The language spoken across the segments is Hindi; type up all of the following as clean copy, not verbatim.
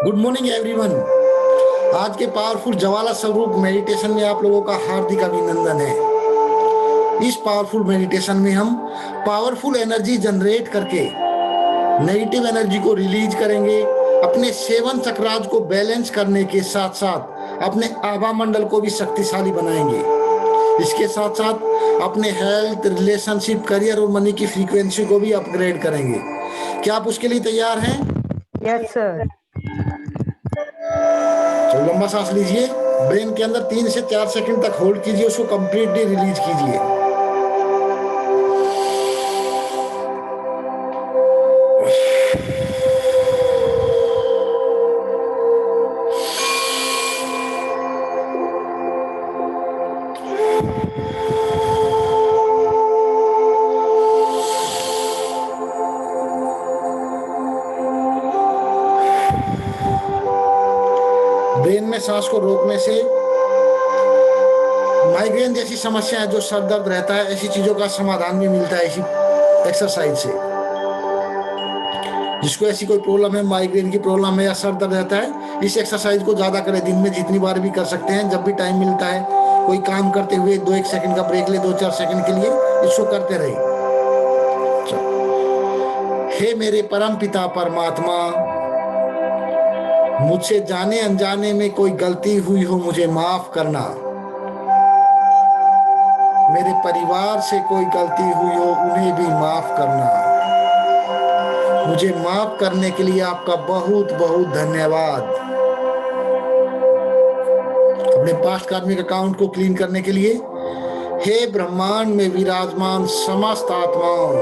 Good morning everyone. आज के पावरफुल ज्वाला स्वरूप मेडिटेशन में आप लोगों का हार्दिक अभिनंदन है। इस पावरफुल मेडिटेशन में हम पावरफुल एनर्जी जनरेट करके नेगेटिव एनर्जी को रिलीज करेंगे। अपने सेवन चक्रास को बैलेंस करने के साथ साथ अपने आभा मंडल को भी शक्तिशाली बनाएंगे। इसके साथ साथ अपने हेल्थ, रिलेशनशिप, करियर और मनी की फ्रीक्वेंसी को भी अपग्रेड करेंगे। क्या आप उसके लिए तैयार हैं? Yes sir. तो लंबा सांस लीजिए, ब्रेन के अंदर 3 से 4 सेकंड तक होल्ड कीजिए, उसको कंप्लीटली रिलीज कीजिए। ब्रेन में सांस को रोकने से माइग्रेन जैसी समस्या है, जो सर दर्द रहता है, ऐसी चीजों का समाधान भी मिलता है इसी एक्सरसाइज से। जिसको ऐसी कोई प्रॉब्लम है, माइग्रेन की प्रॉब्लम है या सर दर्द रहता है, इस एक्सरसाइज को ज्यादा करें। दिन में जितनी बार भी कर सकते हैं, जब भी टाइम मिलता है। कोई काम करते हुए 2-1 सेकंड का ब्रेक ले, 2-4 सेकंड के लिए इसको करते रहिए। हे मेरे परम पिता परमात्मा, मुझसे जाने अनजाने में कोई गलती हुई हो मुझे माफ करना। मेरे परिवार से कोई गलती हुई हो उन्हें भी माफ करना। मुझे माफ करने के लिए आपका बहुत बहुत धन्यवाद। अपने पास्ट कार्मिक अकाउंट को क्लीन करने के लिए हे ब्रह्मांड में विराजमान समस्त आत्माओं,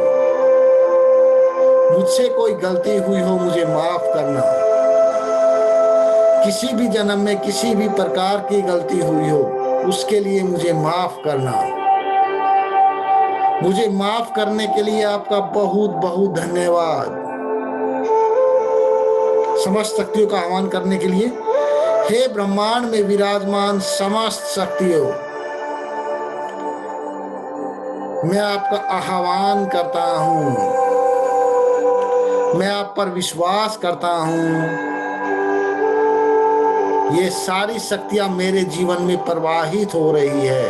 मुझसे कोई गलती हुई हो मुझे माफ करना। किसी भी जन्म में किसी भी प्रकार की गलती हुई हो उसके लिए मुझे माफ करना। मुझे माफ करने के लिए आपका बहुत बहुत धन्यवाद। समस्त शक्तियों का आह्वान करने के लिए हे ब्रह्मांड में विराजमान समस्त शक्तियों, मैं आपका आह्वान करता हूं। मैं आप पर विश्वास करता हूं। ये सारी शक्तियां मेरे जीवन में प्रवाहित हो रही है,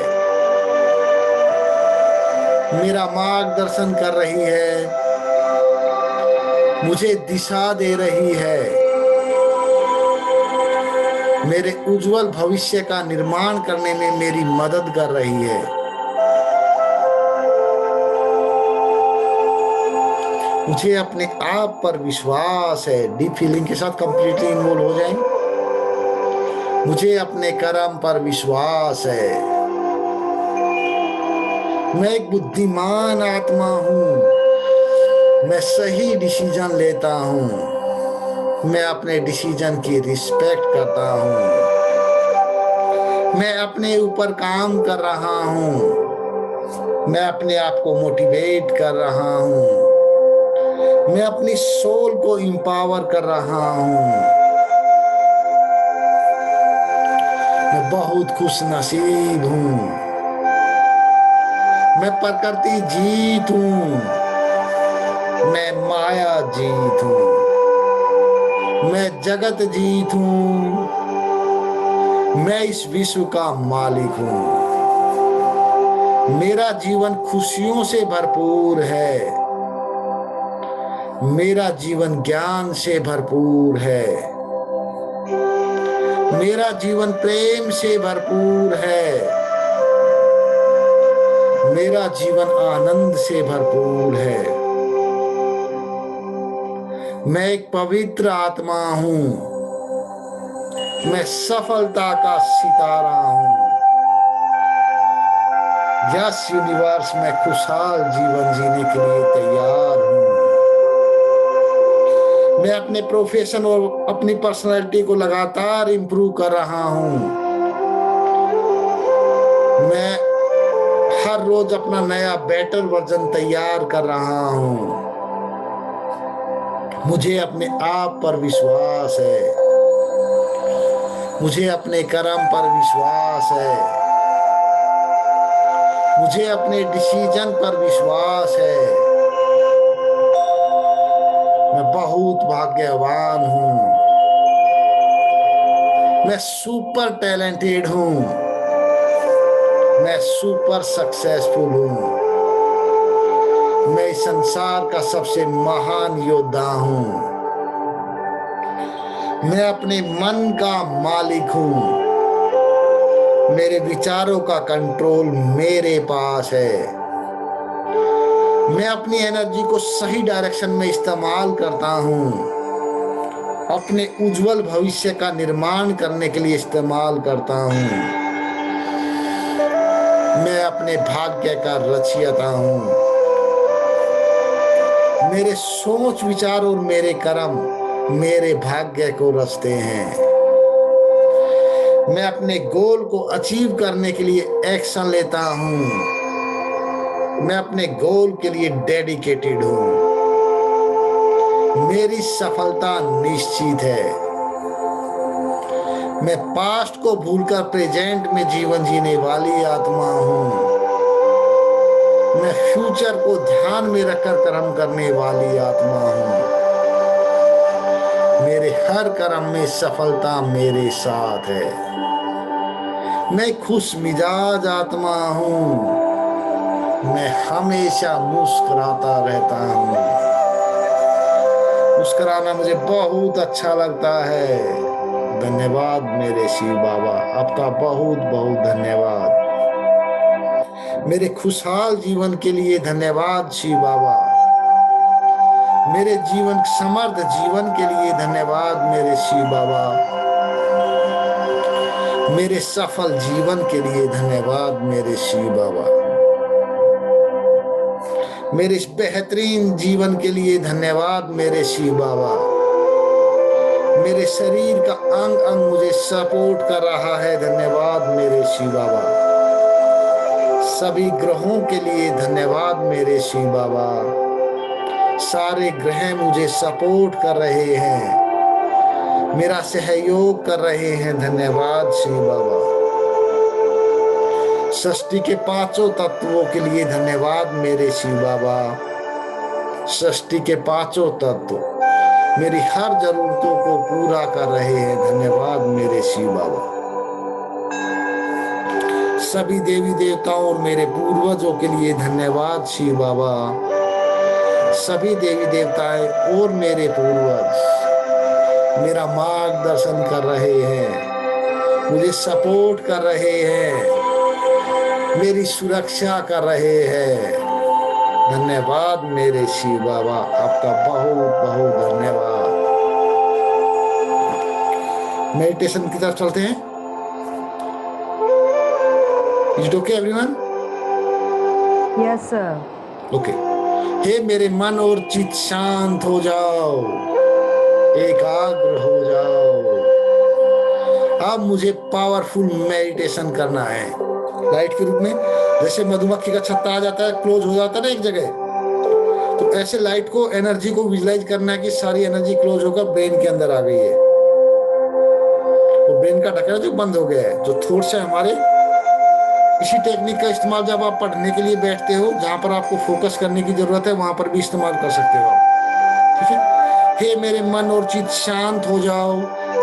मेरा मार्गदर्शन कर रही है, मुझे दिशा दे रही है, मेरे उज्जवल भविष्य का निर्माण करने में मेरी मदद कर रही है। मुझे अपने आप पर विश्वास है। डीप फीलिंग के साथ कंप्लीटली इन्वॉल्व हो जाएं। मुझे अपने कर्म पर विश्वास है। मैं एक बुद्धिमान आत्मा हूं। मैं सही डिसीजन लेता हूं। मैं अपने डिसीजन की रिस्पेक्ट करता हूं। मैं अपने ऊपर काम कर रहा हूं। मैं अपने आप को मोटिवेट कर रहा हूं। मैं अपनी सोल को एम्पावर कर रहा हूं। मैं बहुत खुश नसीब हूं। मैं प्रकृति जीत हूं। मैं माया जीत हूं। मैं जगत जीत हूं। मैं इस विश्व का मालिक हूं। मेरा जीवन खुशियों से भरपूर है। मेरा जीवन ज्ञान से भरपूर है। मेरा जीवन प्रेम से भरपूर है। मेरा जीवन आनंद से भरपूर है। मैं एक पवित्र आत्मा हूं। मैं सफलता का सितारा हूं। यस यूनिवर्स, मैं खुशहाल जीवन जीने के लिए तैयार हूं। मैं अपने प्रोफेशन और अपनी पर्सनालिटी को लगातार इंप्रूव कर रहा हूं। मैं हर रोज अपना नया बेटर वर्जन तैयार कर रहा हूं। मुझे अपने आप पर विश्वास है। मुझे अपने कर्म पर विश्वास है। मुझे अपने डिसीजन पर विश्वास है। मैं बहुत भाग्यवान हूं। मैं सुपर टैलेंटेड हूं, मैं सुपर सक्सेसफुल हूं, मैं इस संसार का सबसे महान योद्धा हूं, मैं अपने मन का मालिक हूं, मेरे विचारों का कंट्रोल मेरे पास है, मैं अपनी एनर्जी को सही डायरेक्शन में इस्तेमाल करता हूं, अपने उज्जवल भविष्य का निर्माण करने के लिए इस्तेमाल करता हूं, मैं अपने भाग्य का रचयिता हूं, मेरे सोच विचार और मेरे कर्म मेरे भाग्य को रचते हैं, मैं अपने गोल को अचीव करने के लिए एक्शन लेता हूं, मैं अपने गोल के लिए डेडिकेटेड हूं, मेरी सफलता निश्चित है, मैं पास्ट को भूलकर प्रेजेंट में जीवन जीने वाली आत्मा हूं, मैं फ्यूचर को ध्यान में रखकर कर्म करने वाली आत्मा हूं, मेरे हर कर्म में सफलता मेरे साथ है, मैं खुश मिजाज आत्मा हूं, मैं हमेशा मुस्कुराता रहता हूं, मुस्कुराना मुझे बहुत अच्छा लगता है। धन्यवाद मेरे शिव बाबा, आपका बहुत बहुत धन्यवाद। मेरे खुशहाल जीवन के लिए धन्यवाद शिव बाबा, मेरे जीवन समर्थ जीवन के लिए धन्यवाद मेरे शिव बाबा, मेरे सफल जीवन के लिए धन्यवाद मेरे शिव बाबा, मेरे इस बेहतरीन जीवन के लिए धन्यवाद मेरे शिव बाबा, मेरे शरीर का अंग अंग मुझे सपोर्ट कर रहा है, धन्यवाद मेरे शिव बाबा, सभी ग्रहों के लिए धन्यवाद मेरे शिव बाबा, सारे ग्रह मुझे सपोर्ट कर रहे हैं, मेरा सहयोग कर रहे हैं, धन्यवाद शिव बाबा, सृष्टि के पांचों तत्वों के लिए धन्यवाद मेरे शिव बाबा, सृष्टि के पांचों तत्व मेरी हर जरूरतों को पूरा कर रहे हैं, धन्यवाद मेरे शिव बाबा, सभी देवी देवताओं और मेरे पूर्वजों के लिए धन्यवाद शिव बाबा, सभी देवी देवताएं और मेरे पूर्वज मेरा मार्गदर्शन कर रहे हैं, मुझे सपोर्ट कर रहे हैं, मेरी सुरक्षा कर रहे हैं, धन्यवाद मेरे शिव बाबा, आपका बहुत बहुत धन्यवाद। मेडिटेशन की तरफ चलते हैं। Is it okay everyone? Yes sir. Okay. हे मेरे मन और चित्त शांत हो जाओ, एकाग्र हो जाओ। अब मुझे पावरफुल मेडिटेशन करना है लाइट के रूप में। जैसे मधुमक्खी का छत्ता आ जाता है, क्लोज हो जाता है ना एक जगह, तो ऐसे लाइट को, एनर्जी को विजुलाइज करना है कि सारी एनर्जी क्लोज होकर ब्रेन के अंदर आ गई है। तो ब्रेन का ढक्कन जो बंद हो गया है, जो थॉट्स है हमारे। इसी टेक्निक का इस्तेमाल जब आप पढ़ने के लिए बैठते हो, जहां पर आपको फोकस करने की जरूरत है, वहां पर भी इस्तेमाल कर सकते हो आप। ठीक है। हे मेरे मन और चित्त शांत हो जाओ,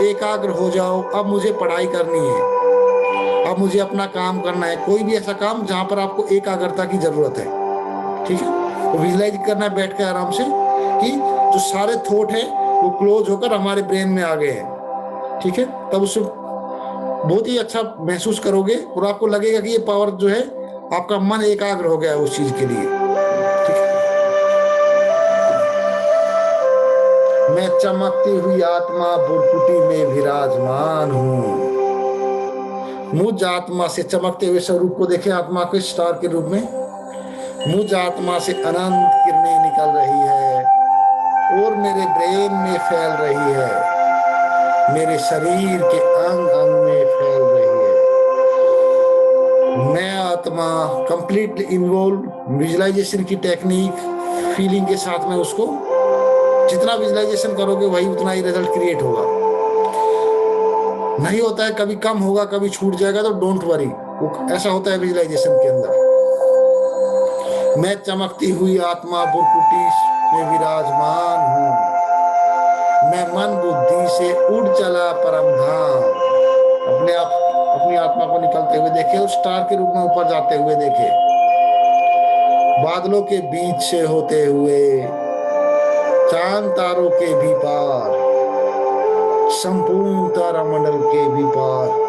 एकाग्र हो जाओ। अब मुझे पढ़ाई करनी है, अब मुझे अपना काम करना है, कोई भी ऐसा काम जहां पर आपको एकाग्रता की जरूरत है। ठीक है। तो विजुलाइज करना है बैठ के आराम से कि जो सारे थॉट है वो क्लोज होकर हमारे ब्रेन में आ गए हैं। ठीक है। तब उससे बहुत ही अच्छा महसूस करोगे और आपको लगेगा कि ये पावर जो है, आपका मन एकाग्र हो गया है उस चीज के लिए। ठीक है। मैं चमकती हुई आत्मा बुरकुटी में विराजमान हूं। मुझ आत्मा से, चमकते हुए स्वरूप को देखें आत्मा के स्टार के रूप में, मुझ आत्मा से अनंत किरणें निकल रही है और मेरे ब्रेन में फैल रही है, मेरे शरीर के अंग अंग में फैल रही है। मैं आत्मा कंप्लीटली इन्वॉल्व, विजुलाइजेशन की टेक्निक, फीलिंग के साथ में उसको जितना विजुलाइजेशन करोगे वही उतना ही रिजल्ट क्रिएट होगा। नहीं होता है, कभी कम होगा, कभी छूट जाएगा, तो डोंट वरी, वो ऐसा होता है विजुलाइजेशन के अंदर। मैं चमकती हुई आत्मा बुरकुटी में विराजमान हूं। मैं मन बुद्धि से उड़ चला परम धाम। अपनी आत्मा को निकलते हुए देखे और स्टार के रूप में ऊपर जाते हुए देखे, बादलों के बीच से होते हुए, चांद तारों के भी पार, संपूर्ण तारामंडल के भी पार।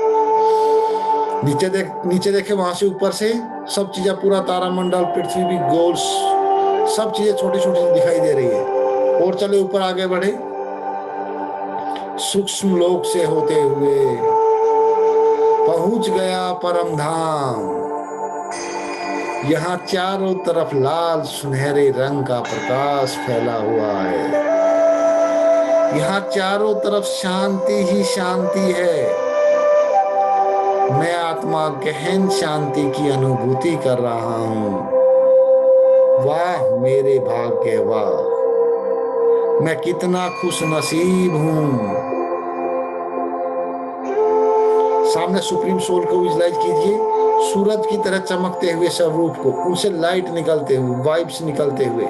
नीचे देखे, वहां से ऊपर से सब चीजें, पूरा तारामंडल, पृथ्वी भी गोल, सब चीजें छोटी छोटी दिखाई दे रही है। और चले ऊपर आगे बढ़े, सूक्ष्म लोक से होते हुए पहुंच गया परम धाम। यहाँ चारों तरफ लाल सुनहरे रंग का प्रकाश फैला हुआ है। यहाँ चारों तरफ शांति ही शांति है। मैं आत्मा गहन शांति की अनुभूति कर रहा हूँ। वाह मेरे भाग्य, वाह मैं कितना खुश नसीब हूँ। सामने सुप्रीम सोल को विजुलाइज कीजिए, सूरज की तरह चमकते हुए स्वरूप को, उनसे लाइट निकलते हुए, वाइब्स निकलते हुए।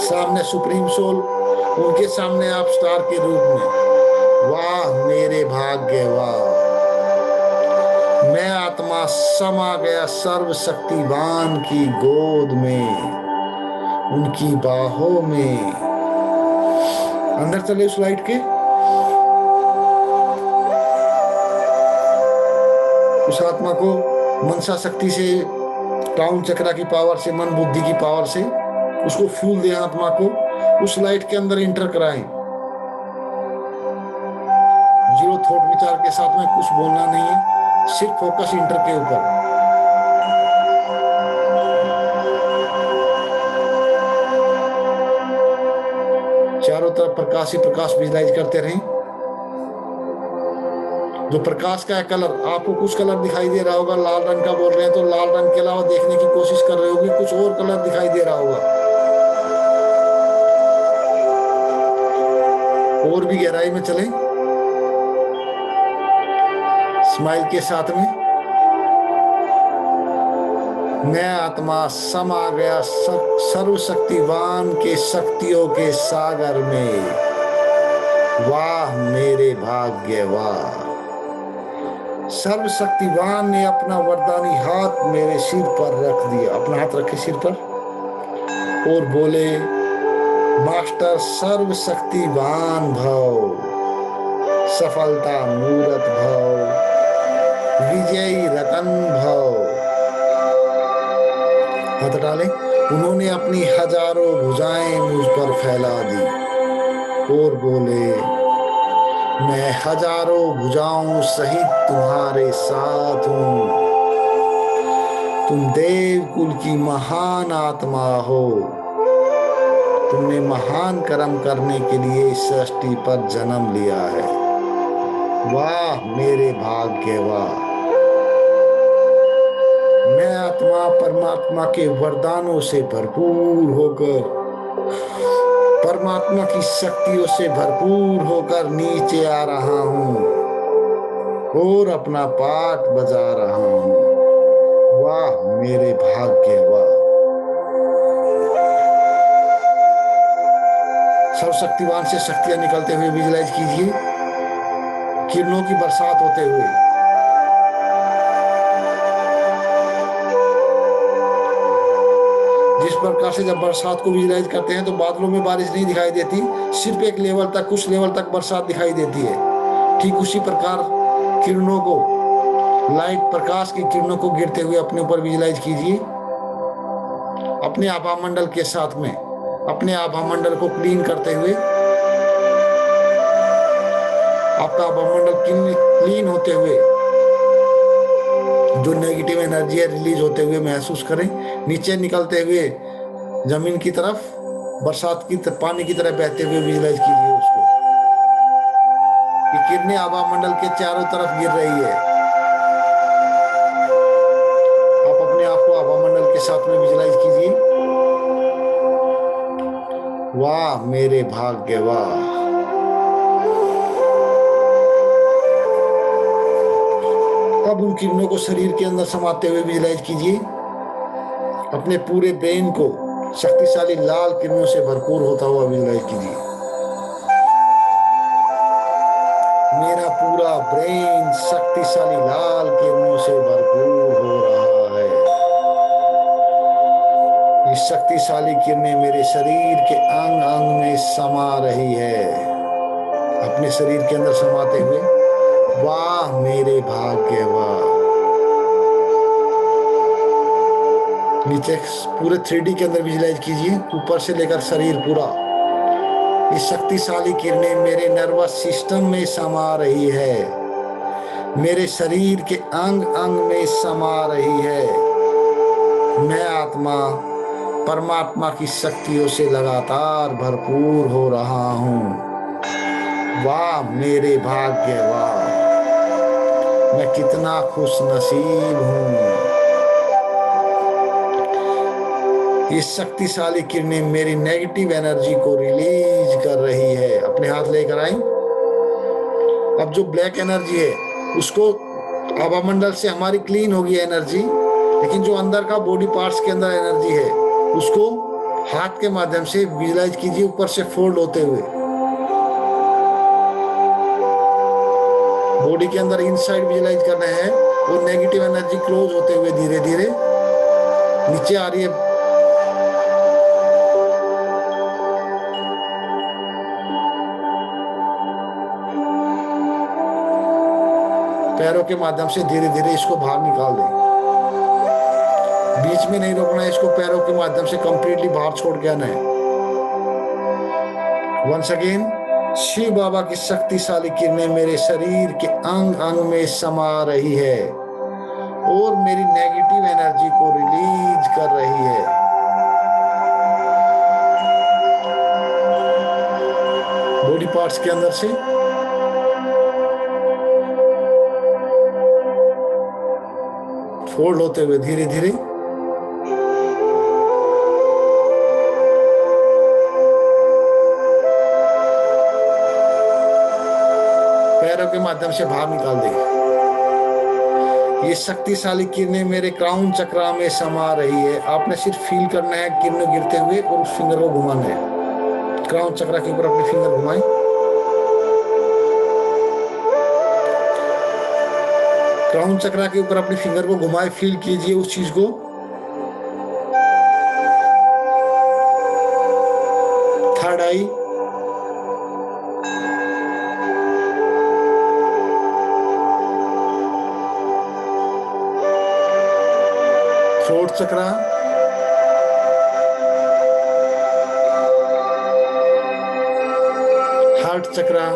सामने सुप्रीम सोल, उनके सामने आप स्टार के रूप में। वाह मेरे भाग्य, वाह मैं आत्मा समा गया सर्वशक्तिवान की गोद में, उनकी बाहों में। अंदर चले उस लाइट के, उस आत्मा को मनसा शक्ति से, टाउन चक्रा की पावर से, मन बुद्धि की पावर से उसको फ्यूल दें, आत्मा को उस लाइट के अंदर इंटर कराएं। जीरो थॉट विचार के साथ में कुछ बोलना नहीं है, सिर्फ फोकस इंटर के ऊपर। चारों तरफ प्रकाश ही प्रकाश विजुलाइज करते रहें। जो प्रकाश का है कलर, आपको कुछ कलर दिखाई दे रहा होगा, लाल रंग का बोल रहे हैं तो लाल रंग के अलावा देखने की कोशिश कर रहे होगी, कुछ और कलर दिखाई दे रहा होगा। और भी गहराई में चलें, स्माइल के साथ में। मैं आत्मा समा गया सर्वशक्तिवान के शक्तियों के सागर में। वाह मेरे भाग्य, वाह सर्वशक्तिवान ने अपना वरदानी हाथ मेरे सिर पर रख दिया। अपना हाथ रखे सिर पर और बोले, मास्टर सर्वशक्तिवान भव, सफलता मूरत भव, विजयी रतन भव। हाथ डाले, उन्होंने अपनी हजारों भुजाएं मुझ पर फैला दी और बोले, मैं हजारों भुजाओं सहित तुम्हारे साथ हूं। तुम देव कुल की महान आत्मा हो। तुमने महान कर्म करने के लिए इस सृष्टि पर जन्म लिया है। वाह मेरे भाग्य, वाह मैं आत्मा परमात्मा के वरदानों से भरपूर होकर, परमात्मा की शक्तियों से भरपूर होकर नीचे आ रहा हूं और अपना पाठ बजा रहा हूं। वाह मेरे भाग्य, वाह सर्वशक्तिवान से शक्तियां निकलते हुए विजुलाइज कीजिए, किरणों की बरसात होते हुए। जिस प्रकार से जब बरसात को विजुलाइज करते हैं तो बादलों में बारिश नहीं दिखाई देती, सिर्फ एक लेवल तक, कुछ लेवल तक बरसात दिखाई देती है। ठीक उसी प्रकार किरणों को, लाइट प्रकाश की किरणों को गिरते हुए अपने ऊपर विजुलाइज कीजिए। अपने आभा मंडल के साथ में अपने आभा मंडल को क्लीन करते हुए, आपका आभा मंडल क्लीन होते हुए, जो नेगेटिव एनर्जी है रिलीज होते हुए महसूस करें। नीचे निकलते हुए जमीन की तरफ, बरसात की पानी की तरह बहते हुए विजुलाइज कीजिए उसको। ये किरणें आभा मंडल के चारों तरफ गिर रही है। आप अपने आप को आभा मंडल के साथ में विजुलाइज कीजिए। वाह मेरे भाग्य, वाह अब उन किरणों को शरीर के अंदर समाते हुए विजुलाइज कीजिए। अपने पूरे ब्रेन को शक्तिशाली लाल किरणों से भरपूर होता हुआ विजुलाइज कीजिए। मेरा पूरा ब्रेन शक्तिशाली किरणें मेरे शरीर के अंग अंग में समा रही है, अपने शरीर के अंदर समाते हुए। वाह मेरे भाग्य, वाह। नीचे पूरे 3D के अंदर विजुलाइज कीजिए, ऊपर से लेकर शरीर पूरा। ये शक्तिशाली किरणें मेरे नर्वस सिस्टम में समा रही है, मेरे शरीर के अंग अंग में समा रही है। मैं आत्मा परमात्मा की शक्तियों से लगातार भरपूर हो रहा हूँ। वाह मेरे भाग्य, वाह। मैं कितना खुश नसीब हूँ। ये शक्तिशाली किरणें मेरी नेगेटिव एनर्जी को रिलीज कर रही है। अपने हाथ लेकर आई। अब जो ब्लैक एनर्जी है उसको हवामंडल से हमारी क्लीन होगी एनर्जी, लेकिन जो अंदर का बॉडी पार्ट्स के अंदर एनर्जी है उसको हाथ के माध्यम से विजुलाइज कीजिए, ऊपर से फोल्ड होते हुए। बॉडी के अंदर इनसाइड विजुलाइज करना है, वो नेगेटिव एनर्जी क्लोज होते हुए धीरे धीरे नीचे आ रही है। पैरों के माध्यम से धीरे धीरे इसको बाहर निकाल दें, बीच में नहीं रोकना है इसको, पैरों के माध्यम से कंप्लीटली बाहर छोड़ के आना है। वंस अगेन, शिव बाबा की शक्तिशाली किरणें मेरे शरीर के अंग अंग में समा रही है और मेरी नेगेटिव एनर्जी को रिलीज कर रही है। बॉडी पार्ट्स के अंदर से फोल्ड होते हुए धीरे धीरे पैरों के माध्यम से बाहर निकाल देंगे। ये शक्तिशाली किरणें मेरे क्राउन चक्रा में समा रही है। आपने सिर्फ फील करना है किरणें गिरते हुए और उस फिंगर को घुमाना है। क्राउन चक्रा के ऊपर अपने फिंगर घुमाएं। क्राउन चक्रा के ऊपर अपने फिंगर को घुमाए, फील कीजिए उस चीज को। Third eye, throat chakra, heart चक्रा,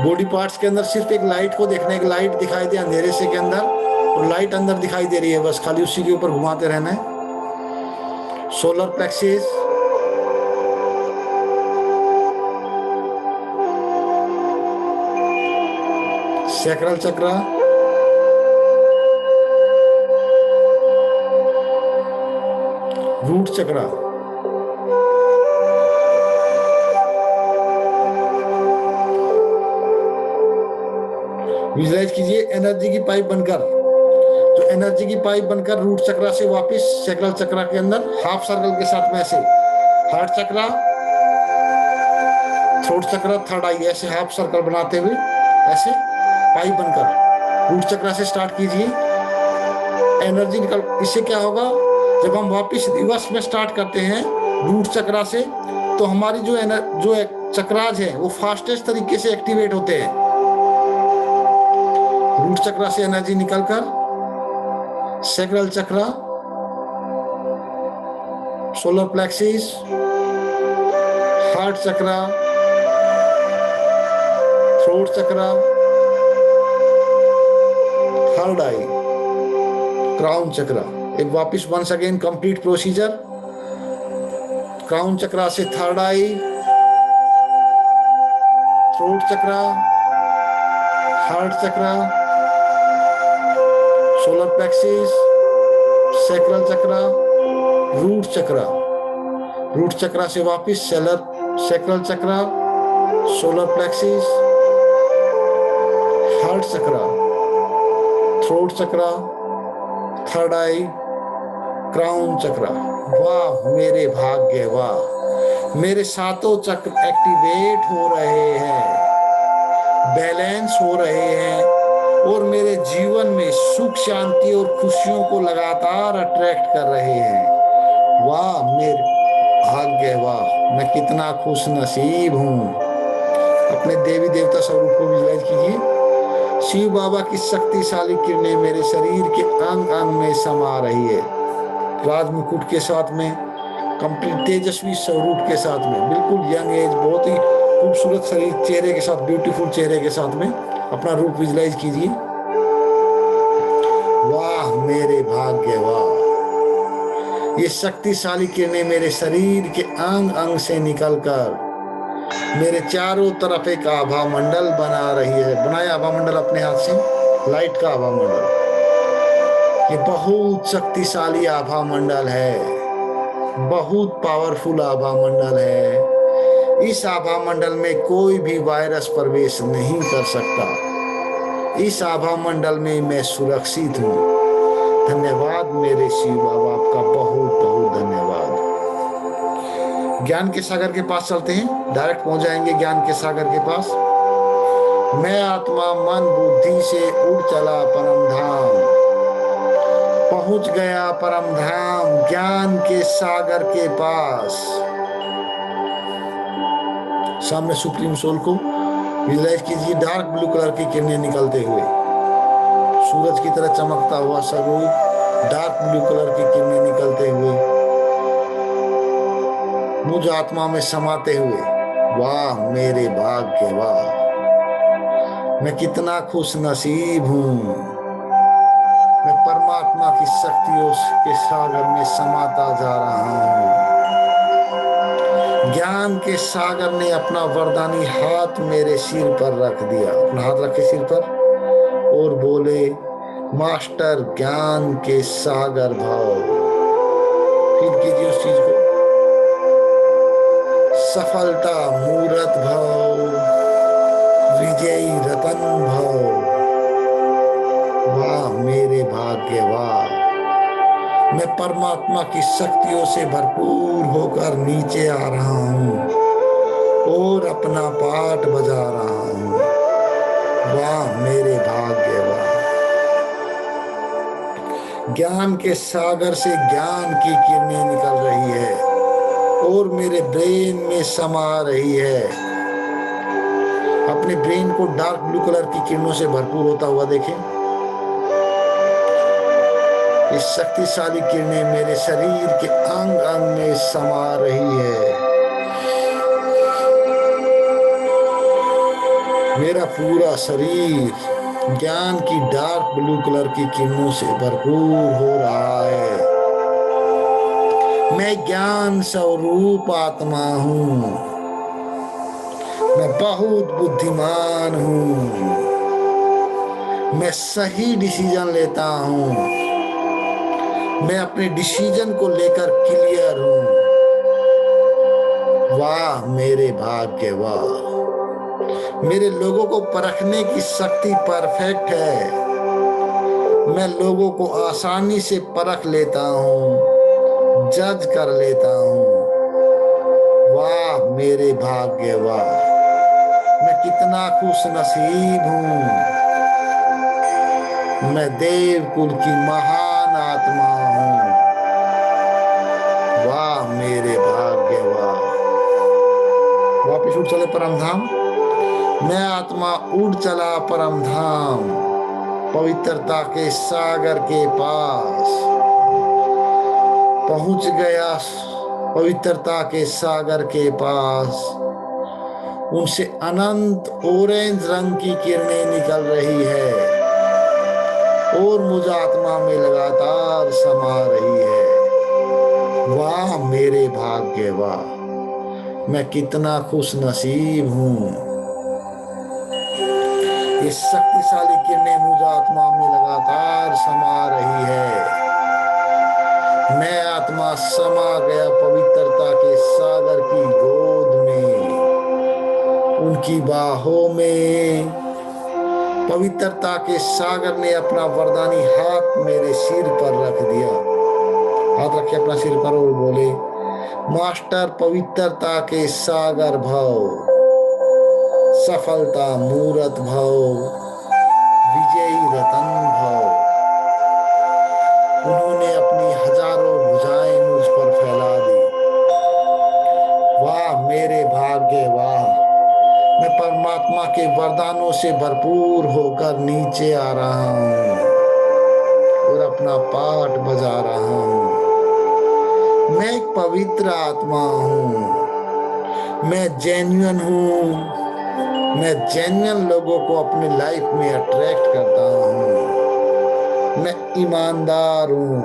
बॉडी पार्ट्स के अंदर सिर्फ एक लाइट को देखना है, एक लाइट दिखाई दे अंधेरे से के अंदर, और लाइट अंदर दिखाई दे रही है, बस खाली उसी के ऊपर घुमाते रहना है। Solar plexus, sacral chakra, root चक्रा, विजुलाइज कीजिए एनर्जी की पाइप बनकर, जो एनर्जी की पाइप बनकर रूट चक्रा से वापस सैक्रल चक्रा के अंदर हाफ सर्कल के साथ में ऐसे, heart chakra, throat chakra, third आई, ऐसे हाफ सर्कल बनाते हुए ऐसे पाइप बनकर रूट चक्रा से स्टार्ट कीजिए। एनर्जी निकल, इससे क्या होगा, जब हम वापस रिवर्स में स्टार्ट करते हैं रूट चक्रा से, तो हमारी जो चक्राज है वो फास्टेस्ट तरीके से एक्टिवेट होते हैं। रूट चक्रा से एनर्जी निकलकर sacral chakra, solar plexus, heart chakra, throat chakra, third eye, crown chakra. एक वापिस once again complete procedure. Crown chakra से third eye, throat chakra, heart chakra, solar plexus, sacral chakra, root chakra. Root chakra से वापिस sacral chakra, solar plexus, heart chakra, throat chakra, third eye, crown chakra. वाह मेरे भाग्य, वाह, मेरे सातों चक्र एक्टिवेट हो रहे हैं, बैलेंस हो रहे हैं और मेरे जीवन में सुख शांति और खुशियों को लगातार अट्रैक्ट कर रहे हैं। वाह मेरे भाग्य, वाह मैं कितना खुश नसीब हूँ। अपने देवी देवता स्वरूप को विजुलाइज कीजिए। शिव बाबा की शक्तिशाली किरणें मेरे शरीर के अंग अंग में समा रही है। राज मुकुट के साथ में, कंप्लीट तेजस्वी स्वरूप के साथ में, बिल्कुल यंग एज, बहुत ही खूबसूरत शरीर, चेहरे के साथ, ब्यूटीफुल चेहरे के साथ में अपना रूप विजुलाइज कीजिए। वाह मेरे भाग्य, वाह। ये शक्तिशाली किरणें मेरे शरीर के अंग अंग से निकलकर मेरे चारों तरफ एक आभा मंडल बना रही है। बनाया आभा मंडल अपने हाथ से, लाइट का आभा मंडल। ये बहुत शक्तिशाली आभा मंडल है, बहुत पावरफुल आभा मंडल है। इस आभा मंडल में कोई भी वायरस प्रवेश नहीं कर सकता। इस आभा मंडल में मैं सुरक्षित हूँ। धन्यवाद मेरे शिव बाबा, आपका बहुत बहुत धन्यवाद। ज्ञान के सागर के पास चलते हैं, डायरेक्ट पहुंच जाएंगे ज्ञान के सागर के पास। मैं आत्मा मन बुद्धि से उड़ चला परम धाम, पहुंच गया परम धाम, ज्ञान के सागर के पास। सामने सुप्रीम सोल को विजुलाइज कीजिए, डार्क ब्लू कलर की किरणें निकलते हुए, सूरज की तरह चमकता हुआ स्वरूप, डार्क ब्लू कलर की किरणें निकलते हुए मुझ आत्मा में समाते हुए। वाह मेरे भाग्य, वाह मैं कितना खुश नसीब हूँ। मैं परमात्मा की शक्तियों के सागर में समाता जा रहा हूँ। ज्ञान के सागर ने अपना वरदानी हाथ मेरे सिर पर रख दिया, अपना हाथ रखे सिर पर और बोले, मास्टर ज्ञान के सागर भाव। फील कीजिए उस चीज को। सफलता मूरत भाव, विजयी रतन भाव। वाह मेरे भाग्य, वाह मैं परमात्मा की शक्तियों से भरपूर होकर नीचे आ रहा हूँ और अपना पाठ बजा रहा हूँ। वाह मेरे भाग्य, वाह। ज्ञान के सागर से ज्ञान की किरणें निकल रही है और मेरे ब्रेन में समा रही है। अपने ब्रेन को डार्क ब्लू कलर की किरणों से भरपूर होता हुआ देखें। इस शक्तिशाली किरणें मेरे शरीर के अंग अंग में समा रही है। मेरा पूरा शरीर ज्ञान की डार्क ब्लू कलर की किरणों से भरपूर हो रहा है। मैं ज्ञान स्वरूप आत्मा हूँ। मैं बहुत बुद्धिमान हूँ। मैं सही डिसीजन लेता हूँ। मैं अपने डिसीजन को लेकर क्लियर हूँ। वाह मेरे भाग्य, वाह मेरे लोगों को परखने की शक्ति परफेक्ट है। मैं लोगों को आसानी से परख लेता हूँ, जज कर लेता हूँ। वाह मेरे भाग्य, वाह मैं कितना खुश नसीब हूँ। मैं देव कुल की महान आत्मा हूँ। वाह मेरे भाग्य, वाह। वापिस उठ चले परम धाम। मैं आत्मा उड़ चला परम धाम, पवित्रता के सागर के पास। पहुंच गया पवित्रता के सागर के पास। उनसे अनंत ऑरेंज रंग की किरणें निकल रही है और मुझ आत्मा में लगातार समा रही है। वाह मेरे भाग्य, वाह मैं कितना खुश नसीब हूँ। ये शक्तिशाली किरणें मुझ आत्मा में लगातार समा रही है। मैं आत्मा समा गया पवित्रता के सागर की गोद में, उनकी बाहों में। पवित्रता के सागर ने अपना वरदानी हाथ मेरे सिर पर रख दिया। हाथ रखे अपना सिर पर और बोले, मास्टर पवित्रता के सागर भव, सफलता मूरत भव, विजयी रतन भव। उन्होंने अपनी हजारों भुजाएं मुझ पर फैला दी। वाह मेरे भाग्य वाह, मैं परमात्मा के वरदानों से भरपूर होकर नीचे आ रहा हूँ और अपना पाठ बजा रहा हूँ। मैं एक पवित्र आत्मा हूँ, मैं जेन्युइन हूँ, मैं जेन्युइन लोगों को अपनी लाइफ में अट्रैक्ट करता हूँ। मैं ईमानदार हूँ,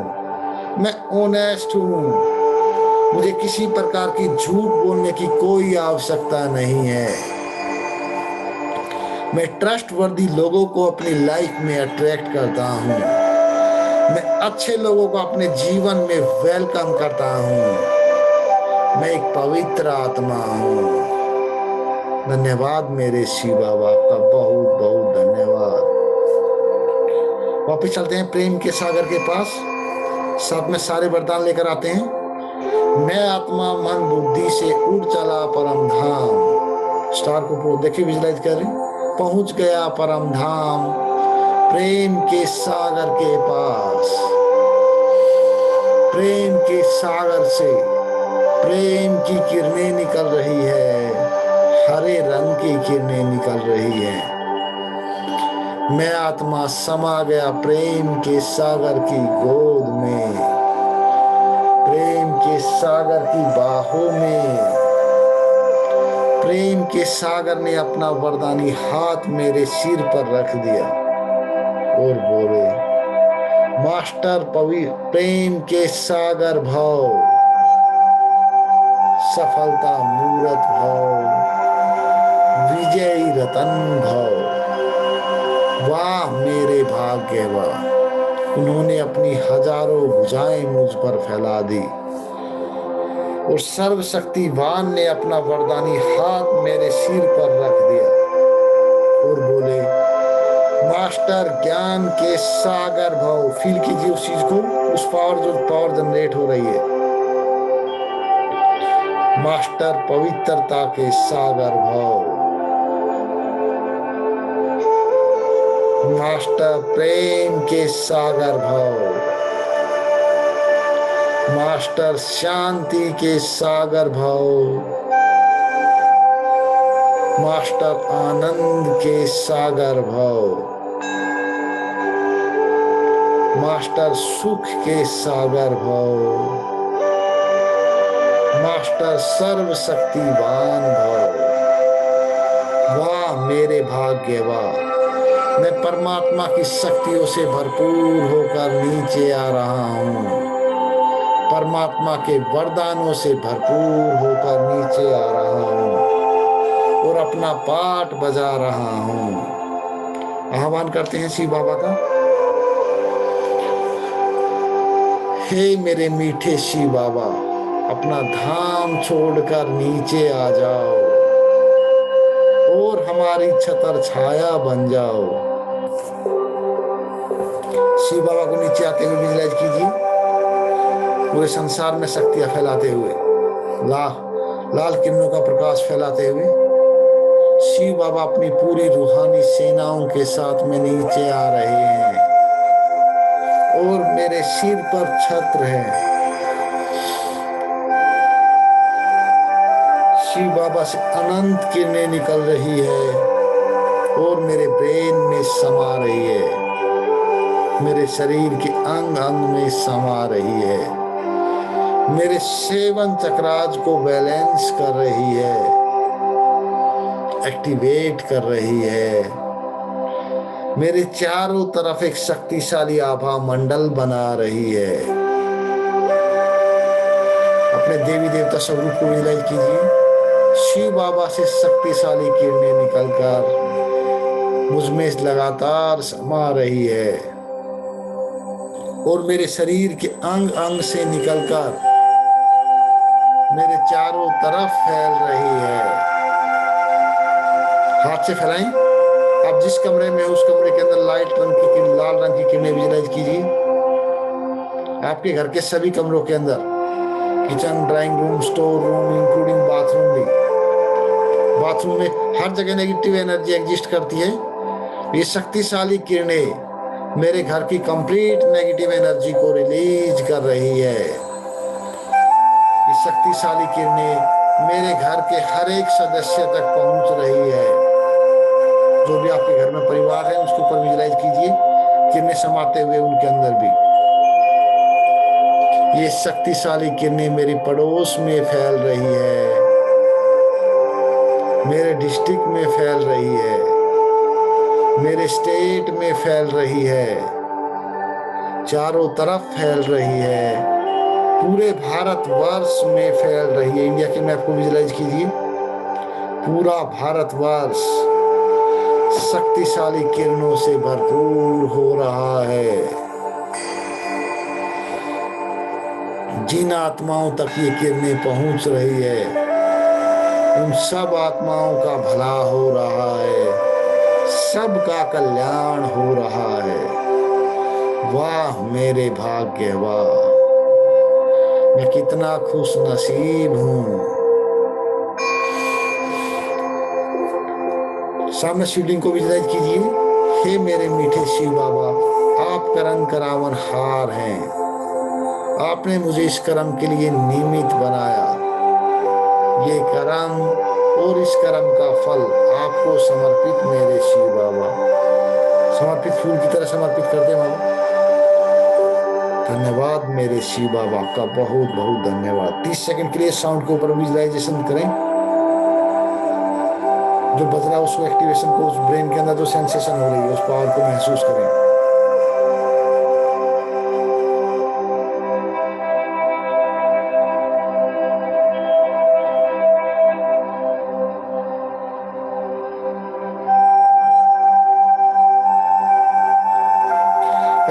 मैं ऑनेस्ट हूँ, मुझे किसी प्रकार की झूठ बोलने की कोई आवश्यकता नहीं है। मैं ट्रस्टवर्दी लोगों को अपनी लाइफ में अट्रैक्ट करता हूँ। मैं अच्छे लोगों को अपने जीवन में वेलकम करता हूँ। मैं एक पवित्र आत्मा हूँ। धन्यवाद मेरे शिव बाबा, आपका बहुत बहुत धन्यवाद। वापिस चलते हैं प्रेम के सागर के पास, साथ में सारे वरदान लेकर आते हैं। मैं आत्मा मन बुद्धि से उड़ चला परम धाम। स्टार को देखिए, विजुलाइज कर रहे, पहुंच गया परम धाम, प्रेम के सागर के पास। प्रेम के सागर से प्रेम की किरणें निकल रही है, हरे रंग की किरणें निकल रही है। मैं आत्मा समा गया प्रेम के सागर की गोद में, प्रेम के सागर की बाहों में। प्रेम के सागर ने अपना वरदानी हाथ मेरे सिर पर रख दिया और बोले, मास्टर प्रेम के सागर भव, सफलता मूरत भव, विजयी रतन भव। वाह मेरे भाग्य वाह, उन्होंने अपनी हजारों भुजाएं मुझ पर फैला दी और सर्वशक्तिवान ने अपना वरदानी हाथ मेरे सिर पर रख दिया और बोले, मास्टर ज्ञान के सागर भव। फील कीजिए उस चीज को, उस पावर जनरेट हो रही है। मास्टर पवित्रता के सागर भव, मास्टर प्रेम के सागर भव, मास्टर शांति के सागर भव, मास्टर आनंद के सागर भव, मास्टर सुख के सागर भव, मास्टर सर्वशक्तिवान भव। वाह मेरे भाग्य वाह, मैं परमात्मा की शक्तियों से भरपूर होकर नीचे आ रहा हूँ, परमात्मा के वरदानों से भरपूर होकर नीचे आ रहा हूँ और अपना पाठ बजा रहा हूँ। आह्वान करते हैं शिव बाबा का। हे मेरे मीठे शिव बाबा, अपना धाम छोड़कर नीचे आ जाओ और हमारी छतर छाया बन जाओ। शिव बाबा को नीचे आते हुए विजुलाइज कीजिए, पूरे संसार में शक्तियां फैलाते हुए, लाल किरणों का प्रकाश फैलाते हुए शिव बाबा अपनी पूरी रूहानी सेनाओं के साथ में नीचे आ रहे हैं और मेरे सिर पर छत्र है। शिव बाबा से अनंत किरणें निकल रही है और मेरे ब्रेन में समा रही है, मेरे शरीर के अंग अंग में समा रही है, मेरे 7 चक्रास को बैलेंस कर रही है, एक्टिवेट कर रही है, मेरे चारों तरफ एक शक्तिशाली आभा मंडल बना रही है। अपने देवी देवता स्वरूप को विजुलाइज कीजिए। शिव बाबा से शक्तिशाली किरणें निकलकर मुझ में लगातार समा रही है और मेरे शरीर के अंग अंग से निकलकर मेरे चारों तरफ फैल रही है। हाथ से फैलाएं। आप जिस कमरे में हो उस कमरे के अंदर लाल रंग की किरणें विजुलाइज कीजिए। आपके घर के सभी कमरों के अंदर, kitchen, drawing room, store room, including bathroom भी, बाथरूम में हर जगह नेगेटिव एनर्जी एग्जिस्ट करती है, ये शक्तिशाली किरणें मेरे घर की कंप्लीट नेगेटिव एनर्जी को रिलीज कर रही है। ये शक्तिशाली किरणें मेरे घर के हर एक सदस्य तक पहुंच रही है। जो भी आपके घर में परिवार है उसके ऊपर विजुलाइज कीजिए, किरणें समाते हुए उनके अंदर भी। ये शक्तिशाली किरणें मेरे पड़ोस में फैल रही है, मेरे डिस्ट्रिक्ट में फैल रही है, मेरे स्टेट में फैल रही है, चारों तरफ फैल रही है, पूरे भारतवर्ष में फैल रही है। इंडिया के मैप को विजुलाइज कीजिए। पूरा भारतवर्ष शक्तिशाली किरणों से भरपूर हो रहा है। जिन आत्माओं तक ये किरणें पहुंच रही है उन सब आत्माओं का भला हो रहा है, सबका कल्याण हो रहा है। वाह मेरे भाग्य, वाह मैं कितना खुश नसीब हूं। सामने शिवलिंग को विजुलाइज कीजिए। हे मेरे मीठे शिव बाबा, आप करम करावन हार हैं। आपने मुझे इस कर्म के लिए निमित्त बनाया। ये कर्म और इस कर्म का फल आपको समर्पित मेरे शिव बाबा। समर्पित फूल की तरह समर्पित करते बाबा। धन्यवाद मेरे शिव बाबा, आपका बहुत बहुत धन्यवाद। 30 सेकंड के लिए साउंड के ऊपर विजुलाइजेशन करें। जो बज रहा है उसको एक्टिवेशन को, उस ब्रेन के अंदर जो सेंसेशन हो रही है उस पावर को महसूस करें।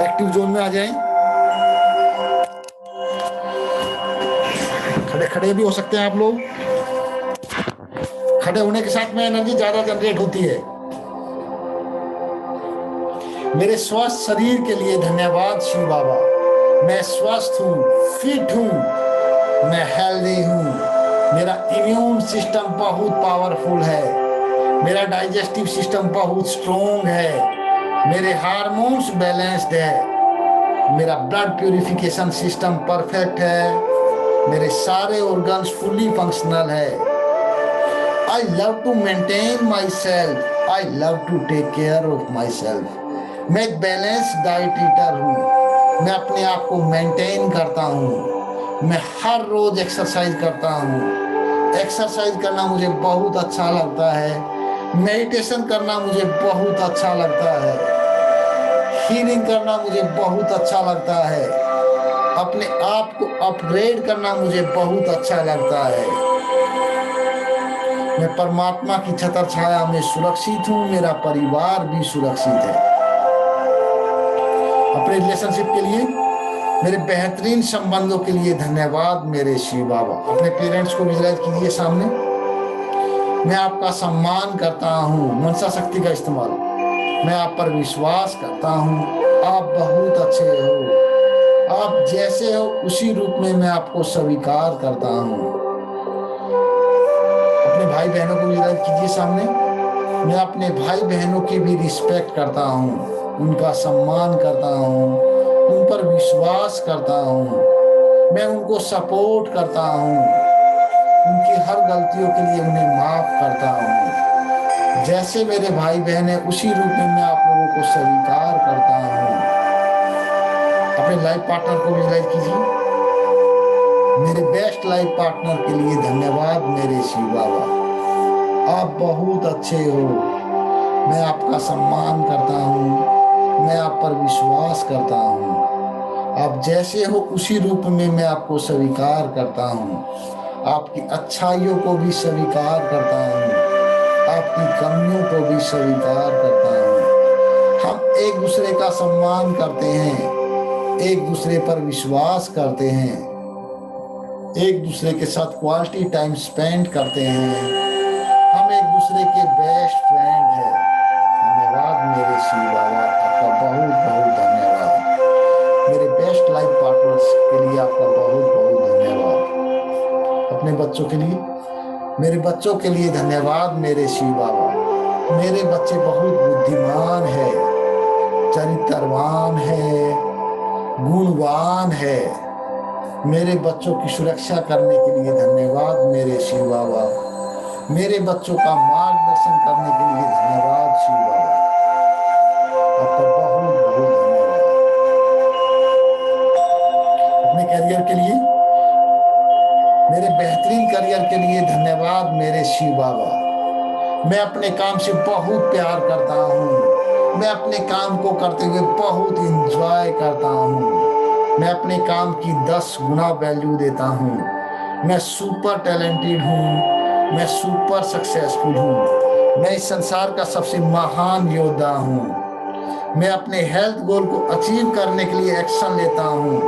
एक्टिव जोन में आ जाएं। खड़े खड़े भी हो सकते हैं आप लोग। खड़े होने के साथ में एनर्जी ज्यादा जनरेट होती है। मेरे स्वस्थ शरीर के लिए धन्यवाद शिव बाबा। मैं स्वस्थ हूँ, फिट हूँ, मैं हेल्दी हूँ। मेरा इम्यून सिस्टम बहुत पावरफुल है। मेरा डाइजेस्टिव सिस्टम बहुत स्ट्रोंग है। मेरे हार्मोन्स बैलेंस्ड है। मेरा ब्लड प्यूरिफिकेशन सिस्टम परफेक्ट है। मेरे सारे ऑर्गन्स फुल्ली फंक्शनल है। I love to maintain myself. I love to take care of myself. मैं एक बैलेंस डाइट ईटर हूँ। मैं अपने आप को मेंटेन करता हूँ। मैं हर रोज एक्सरसाइज करता हूँ। एक्सरसाइज करना मुझे बहुत अच्छा लगता है। मेडिटेशन करना मुझे बहुत अच्छा लगता है। हीलिंग करना मुझे बहुत अच्छा लगता है। अपने आप को अपग्रेड करना मुझे बहुत अच्छा लगता है। मैं परमात्मा की छत्र छाया में सुरक्षित हूँ। मेरा परिवार भी सुरक्षित है। अपने रिलेशनशिप के लिए, मेरे बेहतरीन संबंधों के लिए धन्यवाद मेरे शिव बाबा। अपने पेरेंट्स को विजुलाइज कीजिए सामने। मैं आपका सम्मान करता हूँ। मनसा शक्ति का इस्तेमाल। मैं आप पर विश्वास करता हूँ। आप बहुत अच्छे हो। आप जैसे हो उसी रूप में मैं आपको स्वीकार करता हूँ। अपने भाई बहनों को विजुलाइज कीजिए सामने। मैं अपने भाई बहनों की भी रिस्पेक्ट करता हूँ, उनका सम्मान करता हूँ, उन पर विश्वास करता हूँ। मैं उनको सपोर्ट करता हूँ। उनकी हर गलतियों के लिए उन्हें माफ करता हूँ। जैसे मेरे भाई बहन है उसी रूप में मैं आप लोगों को स्वीकार करता हूँ। अपने लाइफ पार्टनर को विजुलाइज कीजिए। मेरे बेस्ट लाइफ पार्टनर के लिए धन्यवाद मेरे शिव बाबा। आप बहुत अच्छे हो। मैं आपका सम्मान करता हूँ। मैं आप पर विश्वास करता हूँ। आप जैसे हो उसी रूप में मैं आपको स्वीकार करता हूँ। आपकी अच्छाइयों को भी स्वीकार करता हूँ। आपकी कमियों को भी स्वीकार करता हूँ। हम एक दूसरे का सम्मान करते हैं, एक दूसरे पर विश्वास करते हैं, एक दूसरे के साथ क्वालिटी टाइम स्पेंड करते हैं। हम एक दूसरे के बेस्ट फ्रेंड हैं। धन्यवाद मेरे शिव बाबा, आपका बहुत बहुत धन्यवाद। मेरे बेस्ट लाइफ पार्टनर्स के लिए आपका बहुत बहुत धन्यवाद। अपने बच्चों के लिए, मेरे बच्चों के लिए धन्यवाद मेरे शिव बाबा। मेरे बच्चे बहुत बुद्धिमान है, चरित्रवान है, गुणवान है। मेरे बच्चों की सुरक्षा करने के लिए धन्यवाद मेरे शिव बाबा। मेरे बच्चों का मार्गदर्शन करने के लिए धन्यवाद शिव बाबा। आपका बहुत बहुत धन्यवाद। अपने करियर के लिए, मेरे बेहतरीन करियर के लिए धन्यवाद मेरे शिव बाबा। मैं अपने काम से बहुत प्यार करता हूँ। मैं अपने काम को करते हुए बहुत इंजॉय करता हूँ। मैं अपने काम की 10 गुना वैल्यू देता हूँ। मैं सुपर टैलेंटेड हूँ। मैं सुपर सक्सेसफुल हूँ। मैं इस संसार का सबसे महान योद्धा हूँ। मैं अपने हेल्थ गोल को अचीव करने के लिए एक्शन लेता हूँ।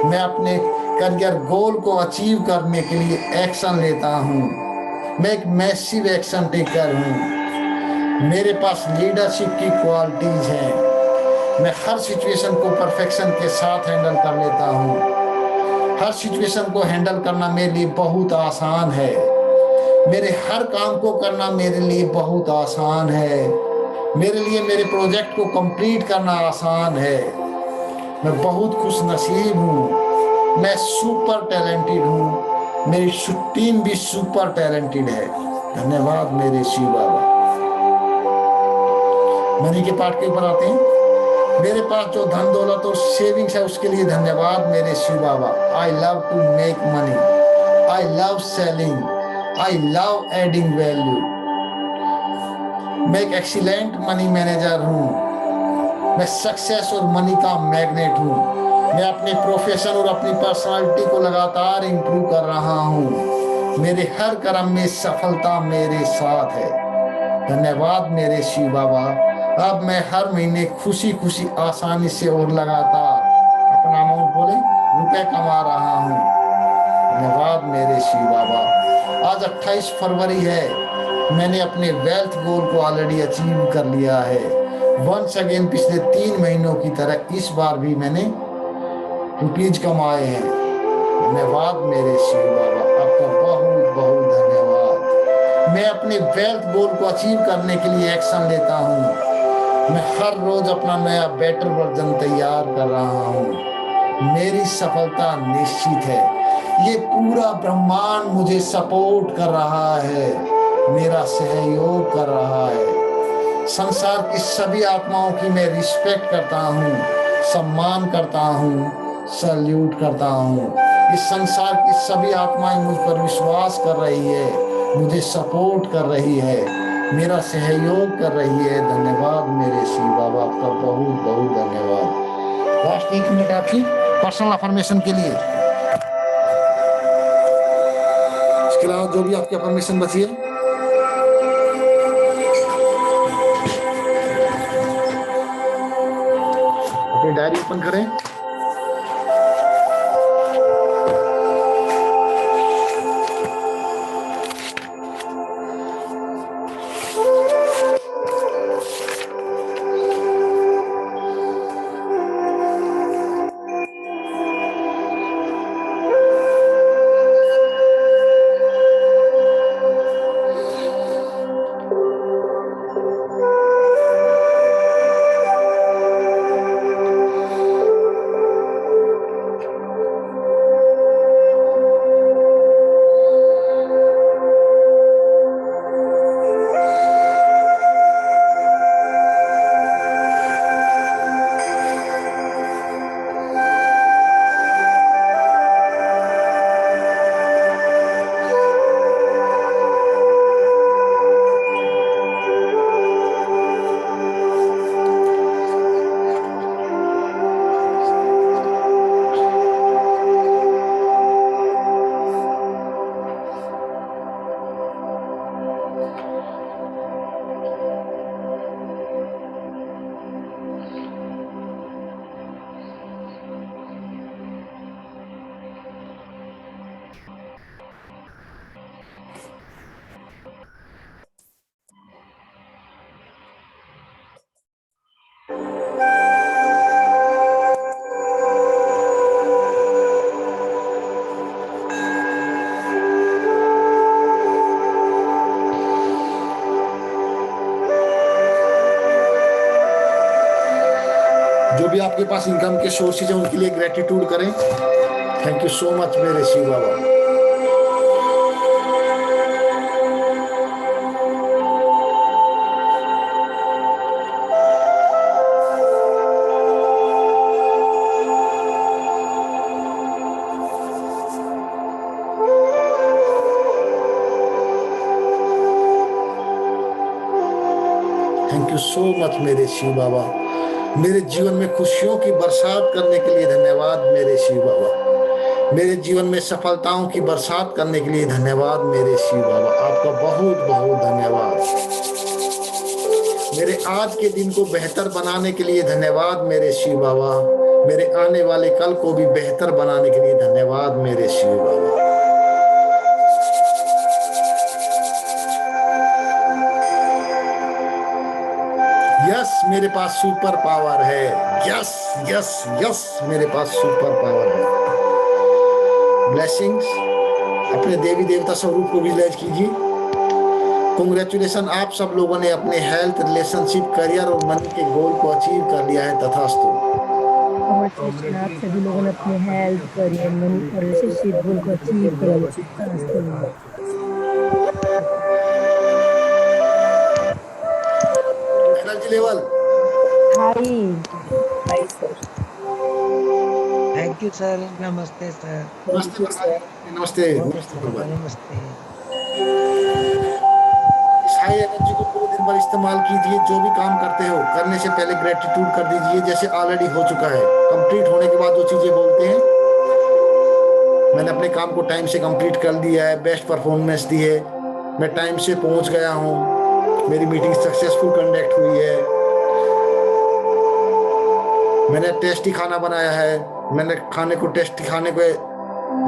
मैं अपने करियर गोल को अचीव करने के लिए एक्शन लेता हूँ। मैं एक मैसिव एक्शन टेकर हूँ। मेरे पास लीडरशिप की क्वालिटीज हैं। मैं हर सिचुएशन को परफेक्शन के साथ हैंडल कर लेता हूँ। हर सिचुएशन को हैंडल करना मेरे लिए बहुत आसान है। मेरे हर काम को करना मेरे लिए बहुत आसान है। मेरे लिए मेरे प्रोजेक्ट को कंप्लीट करना आसान है। मैं बहुत खुश नसीब हूँ। मैं सुपर टैलेंटेड हूँ। मेरी टीम भी सुपर टैलेंटेड है। धन्यवाद मेरे शिव बाबा। मनी के पार्ट के ऊपर आते हैं। मेरे पास जो धन दौलत और सेविंग्स है उसके लिए धन्यवाद मेरे Shiv Baba. I love to make money, I love selling, I love adding value. मैं एक एक्सीलेंट मनी मैनेजर हूँ। मैं सक्सेस और मनी का मैग्नेट हूँ। मैं अपने प्रोफेशन और अपनी पर्सनालिटी को लगातार इंप्रूव कर रहा हूँ। मेरे हर कर्म में सफलता मेरे साथ है। धन्यवाद मेरे शिव बाबा। अब मैं हर महीने खुशी खुशी आसानी से और लगातार अपना अमाउंट बोले रुपए कमा रहा हूँ। धन्यवाद मेरे शिव बाबा। आज 28 फरवरी है। मैंने अपने वेल्थ गोल को ऑलरेडी अचीव कर लिया है। वंस अगेन पिछले 3 महीनों की तरह इस बार भी मैंने रुपीज कमाए हैं। धन्यवाद मेरे शिव बाबा। आपका बहुत बहुत धन्यवाद। मैं अपने वेल्थ गोल को अचीव करने के लिए एक्शन लेता हूँ। मैं हर रोज अपना नया बेटर वर्जन तैयार कर रहा हूँ। मेरी सफलता निश्चित है। ये पूरा ब्रह्मांड मुझे सपोर्ट कर रहा है, मेरा सहयोग कर रहा है। संसार की सभी आत्माओं की मैं रिस्पेक्ट करता हूँ, सम्मान करता हूँ, सल्यूट करता हूँ। इस संसार की सभी आत्माएं मुझ पर विश्वास कर रही है, मुझे सपोर्ट कर रही है, मेरा सहयोग कर रही है। धन्यवाद मेरे शिव बाबा। आपका बहुत बहुत धन्यवाद। लास्ट 1 मिनट आपकी पर्सनल अफर्मेशन के लिए। इसके अलावा जो भी आपकी अफर्मेशन बची है अपनी डायरी ओपन करें। आपके पास इनकम के सोर्सेज हैं उनके लिए ग्रेटिट्यूड करें। थैंक यू सो मच मेरे शिव बाबा। थैंक यू सो मच मेरे शिव बाबा। मेरे जीवन में खुशियों की बरसात करने के लिए धन्यवाद मेरे शिव बाबा। मेरे जीवन में सफलताओं की बरसात करने के लिए धन्यवाद मेरे शिव बाबा। आपका बहुत बहुत धन्यवाद। मेरे आज के दिन को बेहतर बनाने के लिए धन्यवाद मेरे शिव बाबा। मेरे आने वाले कल को भी बेहतर बनाने के लिए धन्यवाद मेरे शिव बाबा। यस मेरे पास सुपर पावर है। यस यस यस मेरे पास सुपर पावर है। ब्लेसिंग्स अपने देवी देवता स्वरूप को विजुअलाइज कीजिए। कांग्रेचुलेशन, आप सब लोगों ने अपने हेल्थ, रिलेशनशिप, करियर और मनी के गोल को अचीव कर लिया है। तथास्तु। Congratulations, आप सभी लोगों ने अपने हेल्थ, करियर, मनी और रिलेशनशिप गोल को अचीव कर लिया। Energy level high sir. Thank you sir. नमस्ते सर। नमस्ते नमस्ते नमस्ते। इस हाई एनर्जी को पूरे दिन भर इस्तेमाल कीजिए। जो भी काम करते हो करने से पहले ग्रेटिट्यूड कर दीजिए, जैसे ऑलरेडी हो चुका है। कंप्लीट होने के बाद जो चीजें बोलते हैं, मैंने अपने काम को टाइम से कंप्लीट कर दिया है, बेस्ट परफॉर्मेंस दी है, मैं टाइम से पहुंच गया हूं, मेरी मीटिंग सक्सेसफुल कंडक्ट हुई है, मैंने टेस्टी खाना बनाया है, मैंने खाने को टेस्टी खाने को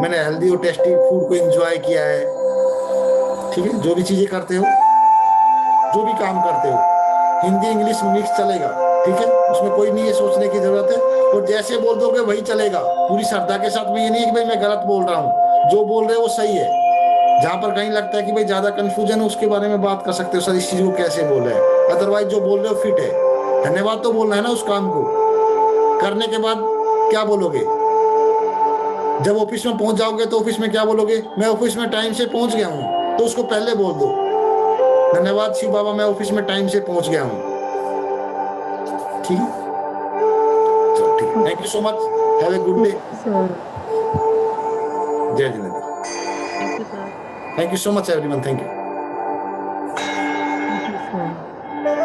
मैंने हेल्दी और टेस्टी फूड को एंजॉय किया है। ठीक है, जो भी चीजें करते हो, जो भी काम करते हो, हिंदी इंग्लिश मिक्स चलेगा। ठीक है, उसमें कोई नहीं है सोचने की जरूरत है। और जैसे बोल दोगे वही चलेगा, पूरी श्रद्धा के साथ में। ये नहीं है कि भाई मैं गलत बोल रहा हूँ, जो बोल रहे हो वो सही है। जहां पर कहीं लगता है कि भाई ज्यादा कंफ्यूजन है, उसके बारे में बात कर सकते हो, सर इस चीज को कैसे बोले। अदरवाइज जो बोल रहे हो फिट है। धन्यवाद तो बोलना है ना उस काम को करने के बाद। क्या बोलोगे जब ऑफिस में पहुंच जाओगे? तो ऑफिस में क्या बोलोगे? मैं ऑफिस में टाइम से पहुंच गया हूं। तो उसको पहले बोल दो, धन्यवाद शिव बाबा, मैं ऑफिस में टाइम से पहुंच गया हूं। ठीक है, चलो ठीक है। Thank you so much, have a good day. जय जिनेंद्र। Thank you so much everyone, thank you.